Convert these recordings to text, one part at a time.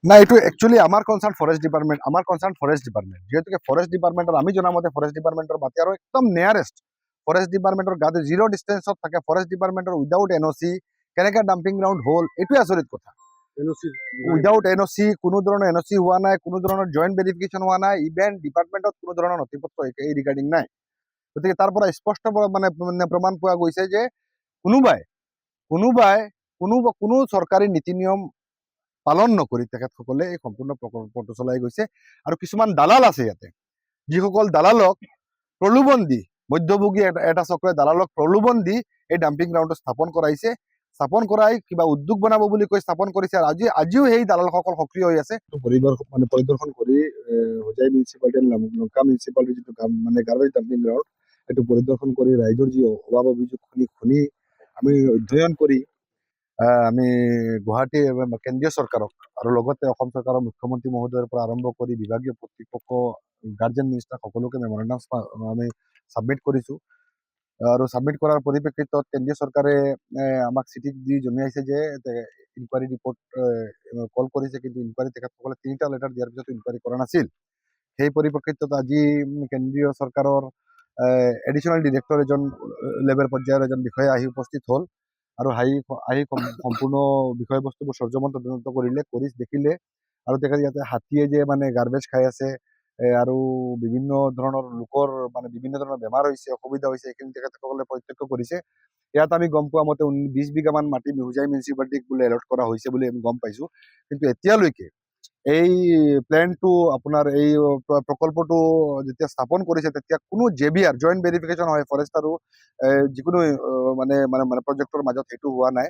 না, এইটো একচুয়ালি আমাৰ কনসাৰ্ন ফৰেস্ট ডিপাৰ্টমেন্ট যেহেতুকে ফৰেস্ট ডিপাৰ্টমেন্টৰ আমি জনা মতে ফৰেস্ট ডিপাৰ্টমেন্টৰ মাটি আৰু একদম নিয়াৰেষ্ট ফৰেস্ট ডিপাৰ্টমেন্টৰ গাতে জিৰ' ডিষ্টেঞ্চত থাকে ফৰেস্ট ডিপাৰ্টমেন্টৰ উইদাউট এনঅ'চি কেনেকৈ ডাম্পিং গ্ৰাউণ্ড হ'ল এইটোৱে আচৰিত কথা। উইদাউট এনঅ'চি, কোনো ধৰণৰ এনঅ'চি হোৱা নাই, কোনো ধৰণৰ জইণ্ট ভেৰিফিকেশ্যন হোৱা নাই, ইভেন ডিপাৰ্টমেণ্টত কোনো ধৰণৰ নথিপত্ৰ এই ৰিগাৰ্ডিং নাই। গতিকে তাৰ পৰা স্পষ্ট মানে প্ৰমাণ পোৱা গৈছে যে কোনোবাই কোনোবাই কোনো চৰকাৰী নীতি নিয়ম পালন নকৰি তেখেতসকলে এই সম্পূৰ্ণ প্ৰকল্পটো চলাই গৈছে। আৰু কিছুমান দালাল আছে ইয়াতে, যিসকল দালালক প্ৰলোভন দি, মধ্যভোগী এটা চক্ৰই দালালক প্ৰলোভন দি এই ডাম্পিং গ্ৰাউণ্ডটো স্থাপন কৰাইছে। স্থাপন কৰাই কিবা উদ্যোগ বনাব বুলি কৈ স্থাপন কৰিছে। আৰু আজিও সেই দালালসকল সক্ৰিয় হৈ আছে। পৰিদৰ্শন কৰি হোজাই মিউনিচিপালিটি, লংকা মিউনিচিপালিটিৰ যিটো মানে গাৰ্বেজ ডাম্পিং গ্ৰাউণ্ড, সেইটো পৰিদৰ্শন কৰি ৰাইজৰ যি অভাৱ অভিযোগ শুনি আমি অধ্যয়ন কৰি আমি গুৱাহাটী কেন্দ্ৰীয় চৰকাৰক আৰু লগতে অসম চৰকাৰৰ মুখ্যমন্ত্ৰী মহোদয়ৰ পৰা আৰম্ভ কৰি বিভাগীয় কৰ্তৃপক্ষ, গাৰ্জেন মিনিষ্টাৰ সকলোকে মেমৰেণ্ডাম আমি ছাবমিট কৰিছোঁ। আৰু ছাবমিট কৰাৰ পৰিপ্ৰেক্ষিতত কেন্দ্ৰীয় চৰকাৰে আমাক চিঠি দি জনাইছে যে ইনকুৱাৰী ৰিপৰ্ট কল কৰিছে, কিন্তু ইনকুৱাৰী তেখেতসকলে 3টা লেটাৰ দিয়াৰ পিছতো ইনকুৱাৰী কৰা নাছিল। সেই পৰিপ্ৰেক্ষিতত আজি কেন্দ্ৰীয় চৰকাৰৰ এডিশ্যনেল ডিৰেক্টৰ এজন লেভেল পৰ্যায়ৰ এজন বিষয়া আহি উপস্থিত হ'ল আৰু আহি সম্পূৰ্ণ বিষয়বস্তুবোৰ সৰ্জমন্ত তদন্ত কৰি দেখিলে। আৰু তেখেতে ইয়াতে হাতীয়ে যে মানে গাৰ্বেজ খাই আছে আৰু বিভিন্ন ধৰণৰ লোকৰ মানে বিভিন্ন ধৰণৰ বেমাৰ হৈছে, অসুবিধা হৈছে, এইখিনি তেখেতসকলে প্ৰত্যক্ষ কৰিছে। ইয়াত আমি গম পোৱা মতে 20 বিঘামান মাটি হোজাই মিউনিচিপালিটিক বোলে এলট কৰা হৈছে বুলি আমি গম পাইছোঁ। কিন্তু এতিয়ালৈকে এই প্লেনটো আপোনাৰ এই প্ৰকল্পটো যেতিয়া স্থাপন কৰিছে তেতিয়া কোনো JBR জইণ্ট ভেৰিফিকেশ্যন হয় ফৰেষ্ট আৰু যিকোনো মানে প্ৰজেক্টৰ মাজত সেইটো হোৱা নাই।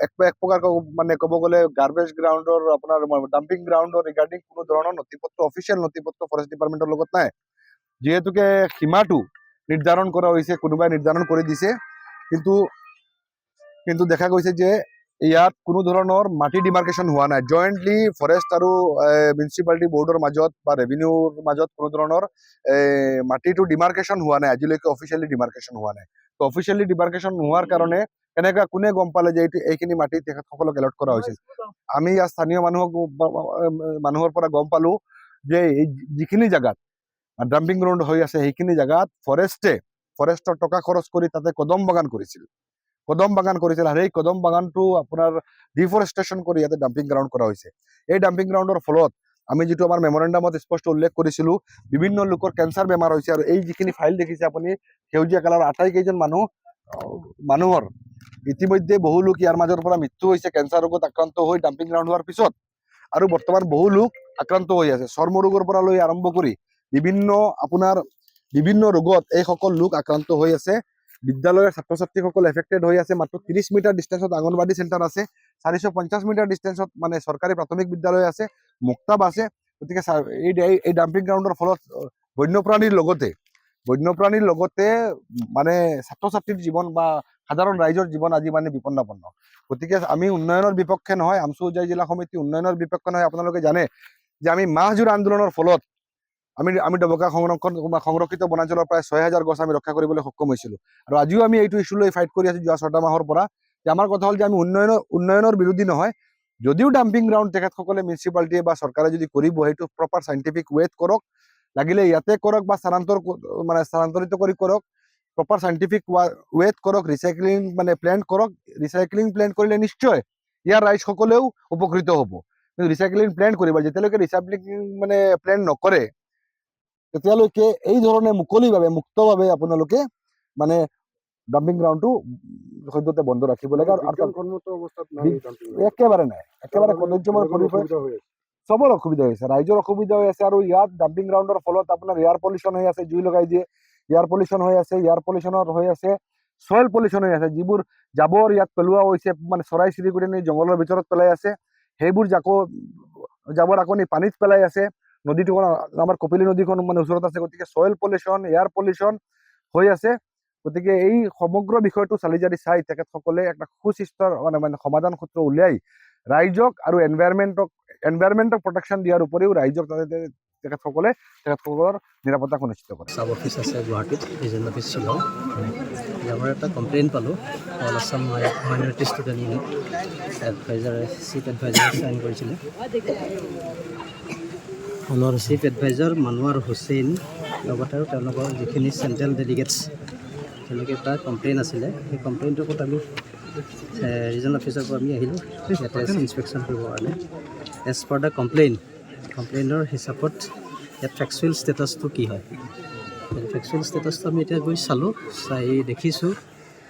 এক প্ৰকাৰ মানে ক'ব গ'লে গাৰ্বেজ গ্ৰাউণ্ডৰ আপোনাৰ ডাম্পিং গ্ৰাউণ্ডৰ ৰিগাৰ্ডিং কোনো ধৰণৰ নথিপত্ৰ, অফিচিয়েল নথিপত্ৰ ফৰেষ্ট ডিপাৰ্টমেণ্টৰ লগত নাই। যিহেতুকে সীমাটো নিৰ্ধাৰণ কৰা হৈছে, কোনোবাই নিৰ্ধাৰণ কৰি দিছে, কিন্তু দেখা গৈছে যে ইয়াত কোনো ধৰণৰ মাটি ডিমাৰ্কেশ্যন হোৱা নাই। জইণ্টলি ফৰেষ্ট আৰু মিউনিচিপালিটি বৰ্ডৰ মাজত বা ৰেভিনিউৰ মাজত কোনো ধৰণৰ মাটিটো ডিমাৰ্কেশ্যন হোৱা নাই। আজিলৈকে অফিচিয়েলি ডিমাৰ্কেশ্যন হোৱা নাই। তো অফিচিয়েলি ডিমাৰ্কেশ্যন নোহোৱাৰ কাৰণে কোনে গম পালে যে এইখিনি মাটি তেখেতসকলক এলট কৰা হৈছিল? আমি ইয়াৰ স্থানীয় মানুহৰ পৰা গম পালো যে এই যিখিনি জেগাত ডাম্পিং গ্ৰাউণ্ড হৈ আছে সেইখিনি জেগাত ফৰেষ্টৰ টকা খৰচ কৰি তাতে কদম বাগান কৰিছিল। আৰু এই কদম বাগানটো আপোনাৰ ডিফৰেষ্টেশ্যন কৰি ইয়াতে ডাম্পিং গ্ৰাউণ্ড কৰা হৈছে। এই ডাম্পিং গ্ৰাউণ্ডৰ ফলত আমি যিটো আমাৰ মেমৰেণ্ডামত স্পষ্ট উল্লেখ কৰিছিলোঁ, বিভিন্ন লোকৰ কেঞ্চাৰ বেমাৰ হৈছে। আৰু এই যিখিনি ফাইল দেখিছে আপুনি সেউজীয়া কালাৰ, 28 কেইজন মানুহৰ ইতিমধ্যে বহু লোক ইয়াৰ মাজৰ পৰা মৃত্যু হৈছে কেঞ্চাৰ ৰোগত আক্ৰান্ত হৈ ডাম্পিং গ্ৰাউণ্ড হোৱাৰ পিছত। আৰু বৰ্তমান বহু লোক আক্ৰান্ত হৈ আছে, চৰ্ম ৰোগৰ পৰা লৈ আৰম্ভ কৰি বিভিন্ন ৰোগত এইসকল লোক আক্ৰান্ত হৈ আছে। বিদ্যালয়ৰ ছাত্ৰ ছাত্ৰীসকল এফেক্টেড হৈ আছে। মাত্ৰ 30 মিটাৰ ডিষ্টেঞ্চত অংগনবাদী চেণ্টাৰ আছে, 450 মিটাৰ ডিষ্টেঞ্চত মানে চৰকাৰী প্ৰাথমিক বিদ্যালয় আছে, মুক্তাব আছে। গতিকে এই ডাম্পিং গ্ৰাউণ্ডৰ ফলত বন্যপ্ৰাণীৰ লগতে মানে ছাত্ৰ ছাত্ৰীৰ জীৱন বা সাধাৰণ ৰাইজৰ জীৱন আজি মানে বিপন্নাপন্ন। গতিকে আমি উন্নয়নৰ বিপক্ষে নহয়, আমচু হোজাই জিলা সমিতি উন্নয়নৰ বিপক্ষে নহয়। আপোনালোকে জানে যে আমি মাহজোৰা আন্দোলনৰ ফলত আমি ডবকা সংৰক্ষিত বনাঞ্চলৰ প্ৰায় 6000 গছ আমি ৰক্ষা কৰিবলৈ সক্ষম হৈছিলোঁ। আৰু আজিও আমি এইটো ইছ্যু লৈ ফাইট কৰি আছোঁ যোৱা 6টা মাহৰ পৰা। যে আমাৰ কথা হ'ল যে আমি উন্নয়নৰ বিৰোধী নহয়। যদিও ডাম্পিং গ্ৰাউণ্ড তেখেতসকলে মিউনিচিপালিটিয়ে বা চৰকাৰে যদি কৰিব, সেইটো প্ৰপাৰ চাইণ্টিফিক ৱেত কৰক, লাগিলে ইয়াতে কৰক বা স্থানান্তৰিত কৰি কৰক। প্ৰপাৰ চাইণ্টিফিক ৱেত কৰক, ৰিচাইক্লিং প্লেন কৰিলে নিশ্চয় ইয়াৰ ৰাইজসকলেও উপকৃত হ'ব। কিন্তু ৰিচাইক্লিং প্লেন কৰিব, যেতিয়ালৈকে ৰিচাইক্লিং প্লেন নকৰে তেতিয়ালৈকে এই ধৰণে মুক্তভাৱে আপোনালোকে মানে ডাম্পিং গ্ৰাউণ্ডটো সদ্যহতে বন্ধ ৰাখিব লাগে। আৰু একেবাৰে নাই, একেবাৰে কদৰ্যময় পৰিৱেশ, চবৰ অসুবিধা হৈছে, ৰাইজৰ অসুবিধা হৈ আছে। আৰু ইয়াত ডাম্পিং গ্ৰাউণ্ডৰ ফলত আপোনাৰ এয়াৰ পলিউশ্যন হৈ আছে, জুই লগাই দিয়ে, এয়াৰ পলিউশ্যন হৈ আছে, চইল পলিউশ্যন হৈ আছে। যিবোৰ জাবৰ ইয়াত পেলোৱা হৈছে, মানে চৰাই চিৰিকটি জংঘলৰ ভিতৰত পেলাই আছে, সেইবোৰ জাবৰ আকৌ পানীত পেলাই আছে। নদীটো আমাৰ কপিলী নদীখন মানে ওচৰত আছে। গতিকে চইল পলিউশ্যন, এয়াৰ পলিউশ্যন হৈ আছে। গতিকে এই সমগ্ৰ বিষয়টো চালি জাৰি চাই তেখেতসকলে একটা সুস্পষ্ট মানে সমাধান সূত্ৰ উলিয়াই ৰাইজক আৰু এনভাইৰনমেণ্টক প্ৰটেকশ্যন দিয়াৰ উপৰিও ৰাইজক তেখেতসকলৰ নিৰাপত্তা সুনিশ্চিত কৰে। সাব অফিচ আছে গুৱাহাটীত, ৰিজনেল অফিচ শ্বিলং। আমাৰ এটা কমপ্লেইন পালোঁ, all Assam minority student unit এডভাইজাৰে চিফ এডভাইজাৰে চাইন কৰিছিলে। Honour chief advisor Monowar Hussain লগতে আৰু তেওঁলোকৰ যিখিনি চেণ্ট্ৰেল ডেলিগেটছ তেওঁলোকে এটা কমপ্লেইন আছিলে। সেই কমপ্লেইনটোৰ ওপৰত আমি ৰিজনেল অফিচৰ পৰা আমি আহিলোঁ ইয়াতে ইনস্পেকশ্যন কৰিবৰ কাৰণে। এজ পাৰ দ্য কমপ্লেইনৰ হিচাপত ইয়াত ফেক্সুৱেল ষ্টেটাছটো কি হয়। ফেক্সুৱেল ষ্টেটাছটো আমি এতিয়া গৈ চালোঁ, চাই দেখিছোঁ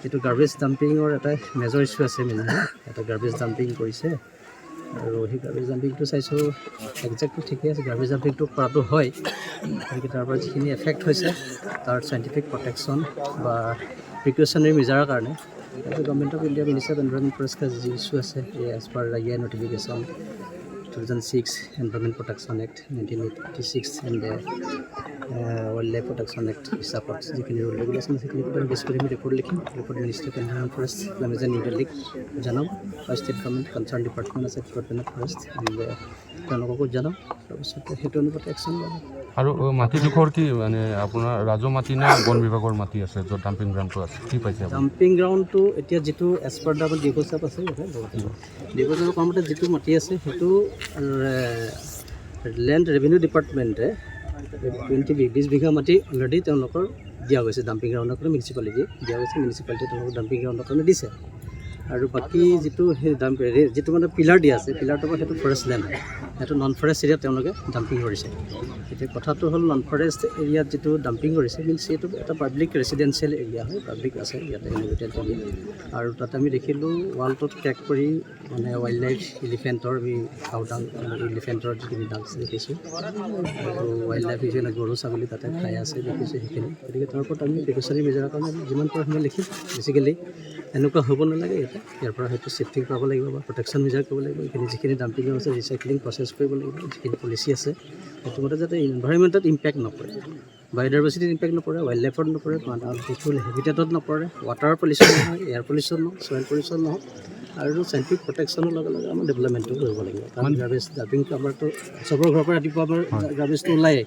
এইটো গাৰ্বেজ ডাম্পিঙৰ এটা মেজৰ ইছ্যু আছে। মেইনলি এটা গাৰ্বেজ ডাম্পিং কৰিছে আৰু সেই গাৰ্বেজ ডাম্পিংটো চাইছোঁ একজেক্টলি ঠিকে আছে। গাৰ্বেজ ডাম্পিংটো কৰাটো হয়, গতিকে তাৰ পৰা যিখিনি এফেক্ট হৈছে তাৰ চাইণ্টিফিক প্ৰটেকশ্যন বা প্ৰিকশ্যনাৰী মেজাৰৰ কাৰণে government of India minister of environment ফৰেষ্টৰ যি ইছ্যু আছে এজ পাৰ ইয়াৰ notification 2006 environment protection act 1986 and wildlife protection act হিচাপত যিখিনি ৰুল ৰেগুলেশ্যন সেইখিনি বেছ কৰি আমি ৰিপৰ্ট লিখিম। Report minister of environment forest climate change new দিল্লীক জনাম। ষ্টেট গভৰ্ণমেণ্ট কনচাৰ্ণ ডিপাৰ্টমেণ্ট আছে ডিপাৰ্টমেণ্ট অফ ফৰেষ্ট তেওঁলোককো জনাম। তাৰপিছত সেইটো অনুপাতে একশ্যন ল'ব। আৰু মাটিডোখৰ কি মানে আপোনাৰ ৰাজহ মাটি নে বন বিভাগৰ মাটি আছে য'ত ডাম্পিং গ্ৰাউণ্ডটো আছে, কি পাইছে? ডাম্পিং গ্ৰাউণ্ডটো এতিয়া যিটো এজ পাৰ দ্য আমাৰ ডিভোচাপ আছে ডিভোচাপৰ কৰ্মতে যিটো মাটি আছে সেইটো লেণ্ড ৰেভিনিউ ডিপাৰ্টমেণ্টে 20 বিঘা মাটি অলৰেডি তেওঁলোকৰ দিয়া গৈছে ডাম্পিং গ্ৰাউণ্ডৰ কাৰণে। মিউনিচিপালিটি দিয়া গৈছে, মিউনিচিপালিটিয়ে তেওঁলোকক ডাম্পিং গ্ৰাউণ্ডৰ কাৰণে দিছে। আৰু বাকী যিটো সেই যিটো মানে পিলাৰ দিয়া আছে পিলাৰটোৰ পৰা সেইটো ফৰেষ্ট লেণ্ড হয়, সেইটো নন ফৰেষ্ট এৰিয়াত তেওঁলোকে ডাম্পিং কৰিছে। এতিয়া কথাটো হ'ল নন ফৰেষ্ট এৰিয়াত যিটো ডাম্পিং কৰিছে মিনছ সেইটো এটা পাব্লিক ৰেচিডেঞ্চিয়েল এৰিয়া হয়, পাব্লিক আছে ইয়াতে ইনহেবিটেড এৰিয়া। আৰু তাতে আমি দেখিলোঁ ৱালটোত ট্ৰেক কৰি মানে ৱাইল্ড লাইফ এলিফেণ্টৰ আমি আউটাং এলিফেণ্টৰ যিখিনি ডান্স দেখিছোঁ আৰু ৱাইল্ড লাইফ হিচাপে গৰু ছাগলী তাতে খাই আছে দেখিছোঁ সেইখিনি। গতিকে তাৰ ওপৰত আমি প্ৰিকশ্যনাৰী মেজাৰৰ কাৰণে যিমান পাৰোঁ সিমান লিখিম। বেচিকেলি এনেকুৱা হ'ব নালাগে। ইয়াৰ পৰা হয়তো ছেফটি পাব লাগিব বা প্ৰটেকশ্যন মেজাৰ কৰিব লাগিব। এইখিনি যিখিনি ডাম্পিং আছে ৰিচাইক্লিং প্ৰচেছ কৰিব লাগিব, যিখিনি পলিচি আছে সেইটোমতে যাতে ইনভাইৰমেণ্টত ইম্পেক্ট নপৰে, বায়'ডাইভাৰ্চিটিত ইম্পেক্ট নপৰে, ৱাইল্ড লাইফত নপৰে, হেবিটেটত নপৰে, ৱাটাৰ পলিউশ্যন নহয়, এয়াৰ পলিউশ্যন নহয়, ছইল পলিউশ্যন নহয়। আৰু চাইণ্টিফিক প্ৰটেকশ্যনৰ লগে লগে আমাৰ ডেভেলপমেণ্টটো কৰিব লাগিব। কাৰণ গাৰ্বেজ ডাম্পিংটো আমাৰতো চবৰ ঘৰৰ পৰা ৰাতিপুৱা আমাৰ গাৰ্বেজটো ওলায়ে।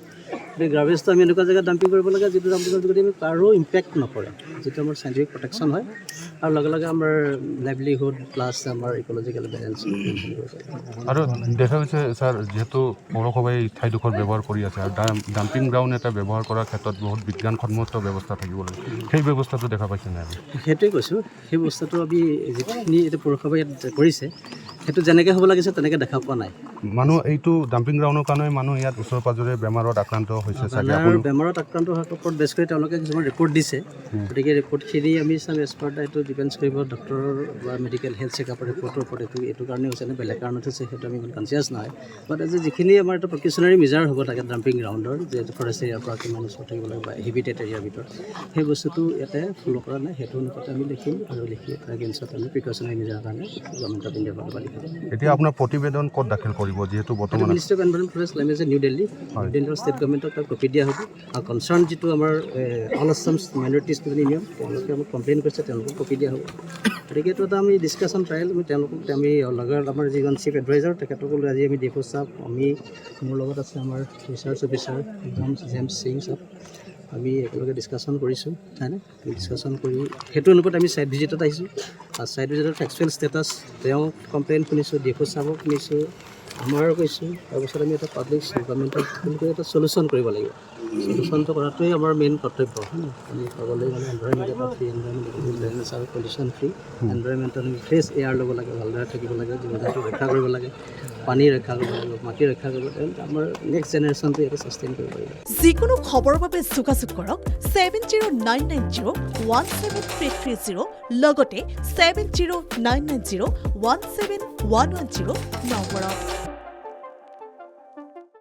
গতিকে গাৰ্বেজটো আমি এনেকুৱা জেগাত ডাম্পিং কৰিব লাগে যিটো ডাম্পিঙৰ যোগেদি আমি কাৰো ইম্পেক্ট নপৰে, যিটো আমাৰ চাইণ্টিফিক প্ৰটেকশ্যন হয় আৰু লগে লগে আমাৰ লাইভলিহুড প্লাছ আমাৰ ইক'লজিকেল বেলেঞ্চ। আৰু দেখা গৈছে ছাৰ যিহেতু পৌৰসভাই এই ঠাইডোখৰ ব্যৱহাৰ কৰি আছে আৰু ডাম্পিং গ্ৰাউণ্ড এটা ব্যৱহাৰ কৰাৰ ক্ষেত্ৰত বহুত বিজ্ঞানসন্মত ব্যৱস্থা থাকিব লাগে, সেই ব্যৱস্থাটো দেখা পাইছে নাই? সেইটোৱে কৈছোঁ, সেই বস্তুটো আমি যিখিনি এতিয়া পৌৰসভাই ইয়াত কৰিছে সেইটো যেনেকৈ হ'ব লাগিছে তেনেকৈ দেখা পোৱা নাই। মানুহ এইটো ডাম্পিং গ্ৰাউণ্ডৰ কাৰণে মানুহ ইয়াত ওচৰে পাঁজৰে বেমাৰত আক্ৰান্ত হৈছে চাগে। বেমাৰত আক্ৰান্ত হোৱাৰ ওপৰত বেছ কৰি তেওঁলোকে কিছুমান ৰিপৰ্ট দিছে। গতিকে ৰিপৰ্টখিনি আমি চাম এজ পাৰ দ্য এইটো ডিপেণ্ডছ কৰিব ডক্টৰৰ বা মেডিকেল হেল্থ চেকআপৰ ৰিপৰ্টৰ ওপৰত। এইটো কাৰণে হৈছে নে বেলেগ কাৰণত হৈছে সেইটো আমি ইমান কনচিয়াছ নহয়। বাট আজি যিখিনি আমাৰ এটা প্ৰিকশ্যনাৰী মেজাৰ হ'ব লাগে ডাম্পিং গ্ৰাউণ্ডৰ, যিহেতু ফৰেষ্ট এৰিয়াৰ পৰা কিমান ওচৰত থাকিব লাগে বা হেবিটেড এৰিয়াৰ ভিতৰত, সেই বস্তুটো ইয়াতে ফ'ল' কৰা নাই। সেইটো অনুপাতে আমি লিখিম আৰু লিখি তাৰ এগেইনষ্টত আমি প্ৰিকশ্যনাৰী মেজাৰৰ কাৰণে গভৰ্ণমেণ্ট অফ ইণ্ডিয়াৰ পৰা লিখিম। এতিয়া আপোনাৰ প্ৰতিবেদন ক'ত দাখিল কৰিব? যিহেতু বৰ্তমান minister of environment forest climate change new Delhi, দিল্লীৰ ষ্টেট গভৰ্ণমেণ্টক তাক কপি দিয়া হ'ব। আৰু কনচাৰ্ণ যিটো আমাৰ all Assam minority student union তেওঁলোকে আমাক কমপ্লেইন কৰিছে, তেওঁলোকক কপি দিয়া হ'ব। গতিকে এইটো এটা আমি ডিছকাশ্যন ট্ৰায়েল আমি তেওঁলোকক আমি লগত আমাৰ যিজন চিফ এডভাইজাৰ তেখেতকো আজি আমি ডিপো ছাৰ, আমি মোৰ লগত আছে আমাৰ research officer James Singh sir, আমি একেলগে ডিছকাশ্যন কৰিছোঁ হয়নে। ডিছকাশ্যন কৰি সেইটো অনুপাতে আমি ছাইট ভিজিটত আহিছোঁ। আৰু ছাইট ভিজিটৰ ফেক্সুৱেল ষ্টেটাছ তেওঁ কমপ্লেইন শুনিছোঁ, ডিপো ছাৰক শুনিছোঁ, আমাৰো কৈছোঁ। তাৰপিছত আমি এটা পাব্লিক গভৰ্ণমেণ্টক এটা চলিউশ্যন কৰিব লাগিব। চলিউশ্যনটো কৰাটোৱেই আমাৰ মেইন কৰ্তব্য হয় নাই। আমি সকলোৱে মানে এনভাইৰনমেণ্ট এটা ফ্ৰী এনভাইৰনমেণ্ট আৰু পলিউশ্যন ফ্ৰী এনভাইৰনমেণ্টত আমি ফ্ৰেছ এয়াৰ ল'ব লাগে, ভালদৰে থাকিব লাগে, জীৱ জন্তু ৰক্ষা কৰিব লাগে, পানী ৰক্ষা কৰিব লাগিব, মাটি ৰক্ষা কৰিব লাগিব। আমাৰ নেক্সট জেনেৰেশ্যনটো ইয়াতে ছাষ্টেইন কৰিব লাগিব। যিকোনো খবৰৰ বাবে যোগাযোগ কৰক 7099017330 লগতে 7099017110 নম্বৰত।